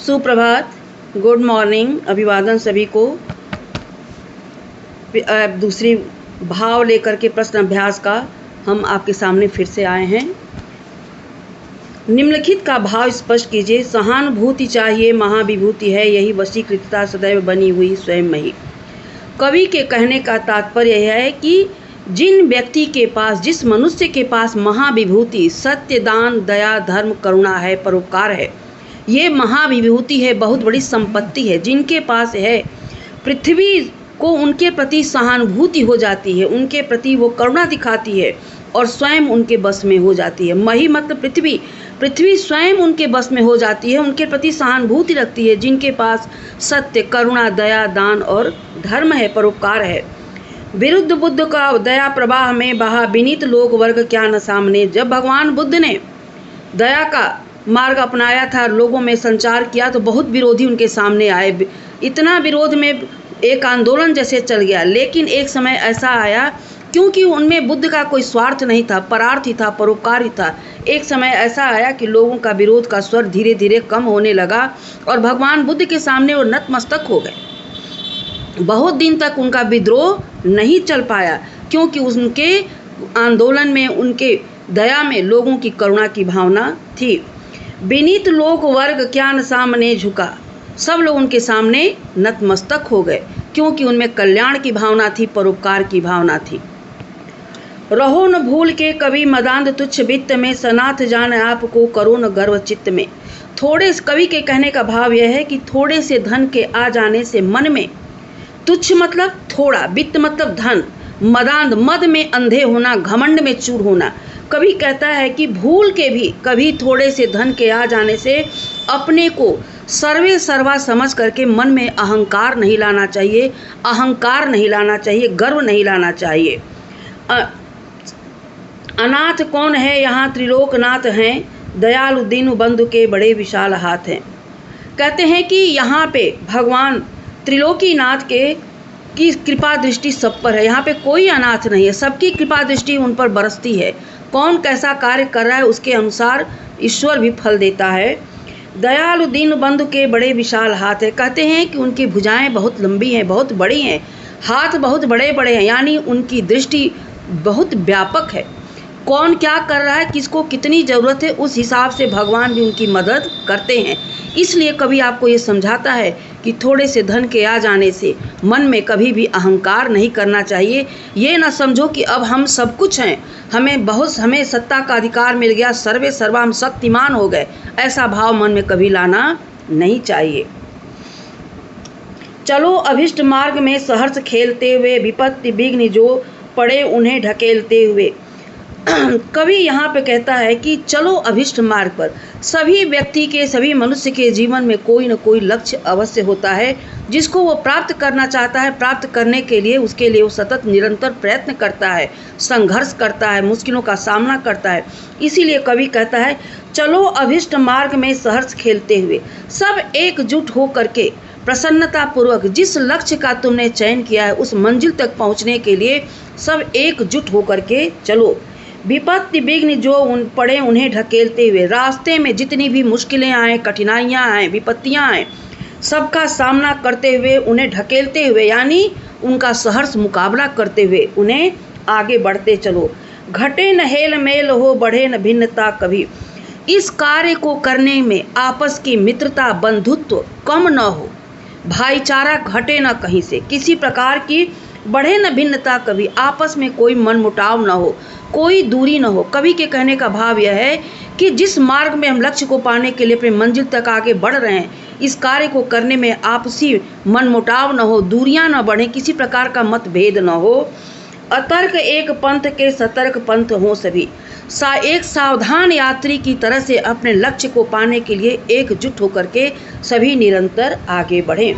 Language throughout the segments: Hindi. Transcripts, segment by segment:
सुप्रभात, गुड मॉर्निंग, अभिवादन सभी को। दूसरी भाव लेकर के प्रश्न अभ्यास का हम आपके सामने फिर से आए हैं। निम्नलिखित का भाव स्पष्ट कीजिए। सहानुभूति चाहिए महाविभूति है, यही वशीकृतता सदैव बनी हुई स्वयं में ही। कवि के कहने का तात्पर्य यह है कि जिन व्यक्ति के पास, जिस मनुष्य के पास महाविभूति सत्य, दान, दया, धर्म, करुणा है, परोपकार है, ये महाविभूति है, बहुत बड़ी संपत्ति है। जिनके पास है, पृथ्वी को उनके प्रति सहानुभूति हो जाती है, उनके प्रति वो करुणा दिखाती है और स्वयं उनके बस में हो जाती है। मही मतलब पृथ्वी, पृथ्वी स्वयं उनके बस में हो जाती है, उनके प्रति सहानुभूति रखती है। जिनके पास सत्य, करुणा, दया, दान और धर्म है, परोपकार है। विरुद्ध बुद्ध का दया प्रवाह में बहा, विनीत लोक वर्ग क्या न सामने। जब भगवान बुद्ध ने दया का मार्ग अपनाया था, लोगों में संचार किया, तो बहुत विरोधी उनके सामने आए। इतना विरोध में एक आंदोलन जैसे चल गया। लेकिन एक समय ऐसा आया, क्योंकि उनमें बुद्ध का कोई स्वार्थ नहीं था, परार्थ था, परोपकार ही था। एक समय ऐसा आया कि लोगों का विरोध का स्वर धीरे धीरे कम होने लगा और भगवान बुद्ध के सामने वो नतमस्तक हो गए। बहुत दिन तक उनका विद्रोह नहीं चल पाया, क्योंकि उनके आंदोलन में, उनके दया में लोगों की करुणा की भावना थी। विनीत लोक वर्ग क्या न सामने झुका, सब लोग उनके सामने नतमस्तक हो गए, क्योंकि उनमें कल्याण की भावना थी, परोपकार की भावना थी। रहो न भूल के कवि मदांध तुच्छ वित्त में, सनाथ जान आपको करो न गर्व चित्त में। थोड़े, कवि के कहने का भाव यह है कि थोड़े से धन के आ जाने से मन में, तुच्छ मतलब थोड़ा, वित्त मतलब धन, मदांध मद में अंधे होना, घमंड में चूर होना। कवि कहता है कि भूल के भी कभी थोड़े से धन के आ जाने से अपने को सर्वे सर्वा समझ करके मन में अहंकार नहीं लाना चाहिए, अहंकार नहीं लाना चाहिए, गर्व नहीं लाना चाहिए। अनाथ कौन है, यहाँ त्रिलोकनाथ हैं, दयालु दीन बंधु के बड़े विशाल हाथ हैं। कहते हैं कि यहाँ पे भगवान त्रिलोकीनाथ की कृपा दृष्टि सब पर है। यहाँ पे कोई अनाथ नहीं है, सबकी कृपा दृष्टि उन पर बरसती है। कौन कैसा कार्य कर रहा है उसके अनुसार ईश्वर भी फल देता है। दयालु दीन बंधु के बड़े विशाल हाथ है। कहते हैं कि उनकी भुजाएं बहुत लंबी हैं, बहुत बड़ी हैं, हाथ बहुत बड़े बड़े हैं, यानी उनकी दृष्टि बहुत व्यापक है। कौन क्या कर रहा है, किसको कितनी ज़रूरत है, उस हिसाब से भगवान भी उनकी मदद करते हैं। इसलिए कभी आपको ये समझाता है कि थोड़े से धन के आ जाने से मन में कभी भी अहंकार नहीं करना चाहिए। ये ना समझो कि अब हम सब कुछ हैं, हमें सत्ता का अधिकार मिल गया, सर्वे सर्वा हम शक्तिमान हो गए, ऐसा भाव मन में कभी लाना नहीं चाहिए। चलो अभिष्ट मार्ग में सहर्ष खेलते हुए, विपत्ति विघ्न जो पड़े उन्हें ढकेलते हुए। कवि यहाँ पे कहता है कि चलो अभिष्ट मार्ग पर। सभी व्यक्ति के, सभी मनुष्य के जीवन में कोई न कोई लक्ष्य अवश्य होता है, जिसको वो प्राप्त करना चाहता है। प्राप्त करने के लिए, उसके लिए वो सतत निरंतर प्रयत्न करता है, संघर्ष करता है, मुश्किलों का सामना करता है। इसीलिए कवि कहता है चलो अभिष्ट मार्ग में सहर्ष खेलते हुए। सब एकजुट हो करके प्रसन्नता पूर्वक जिस लक्ष्य का तुमने चयन किया है, उस मंजिल तक पहुँचने के लिए सब एकजुट हो करके चलो। विपत्ति विघ्न जो पड़े उन्हें ढकेलते हुए। रास्ते में जितनी भी मुश्किलें आएँ, कठिनाइयाँ आएँ, विपत्तियाँ आएँ, सबका सामना करते हुए, उन्हें ढकेलते हुए, यानी उनका सहर्ष मुकाबला करते हुए उन्हें आगे बढ़ते चलो। घटे न हेल मेल हो, बढ़े न भिन्नता कभी। इस कार्य को करने में आपस की मित्रता, बंधुत्व कम न हो, भाईचारा घटे न कहीं से, किसी प्रकार की बढ़े न भिन्नता कभी, आपस में कोई मनमुटाव न हो, कोई दूरी न हो। कवि के कहने का भाव यह है कि जिस मार्ग में हम लक्ष्य को पाने के लिए अपने मंजिल तक आगे बढ़ रहे हैं, इस कार्य को करने में आपसी मनमुटाव न हो, दूरियां न बढ़े, किसी प्रकार का मतभेद न हो। अतर्क एक पंथ के सतर्क पंथ हो सभी। एक सावधान यात्री की तरह से अपने लक्ष्य को पाने के लिए एकजुट होकर के सभी निरंतर आगे बढ़ें।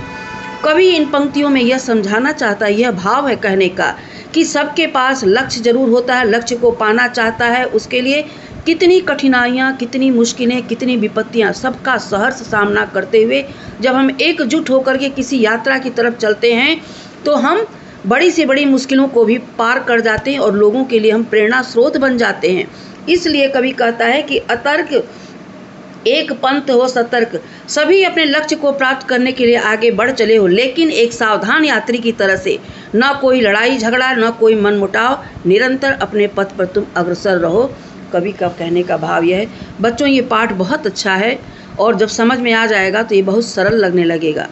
कवि इन पंक्तियों में यह समझाना चाहता है, यह भाव है कहने का कि सबके पास लक्ष्य जरूर होता है, लक्ष्य को पाना चाहता है, उसके लिए कितनी कठिनाइयाँ, कितनी मुश्किलें, कितनी विपत्तियाँ, सबका सहर्ष सामना करते हुए जब हम एकजुट होकर के किसी यात्रा की तरफ चलते हैं, तो हम बड़ी से बड़ी मुश्किलों को भी पार कर जाते हैं और लोगों के लिए हम प्रेरणा स्रोत बन जाते हैं। इसलिए कवि कहता है कि अतर्क एक पंथ हो सतर्क, सभी अपने लक्ष्य को प्राप्त करने के लिए आगे बढ़ चले हो, लेकिन एक सावधान यात्री की तरह से। न कोई लड़ाई झगड़ा, न कोई मनमुटाव, निरंतर अपने पथ पर तुम अग्रसर रहो। कवि का कहने का भाव यह है। बच्चों, ये पाठ बहुत अच्छा है और जब समझ में आ जाएगा तो ये बहुत सरल लगने लगेगा।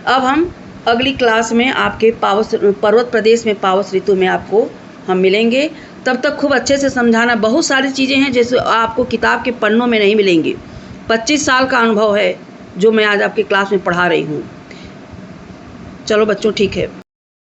अब हम अगली क्लास में आपके पर्वत प्रदेश में पावस ऋतु में आपको हम मिलेंगे। तब तक खूब अच्छे से समझाना। बहुत सारी चीज़ें हैं जैसे आपको किताब के पन्नों में नहीं मिलेंगी। 25 साल का अनुभव है जो मैं आज आपकी क्लास में पढ़ा रही हूँ। चलो बच्चों, ठीक है।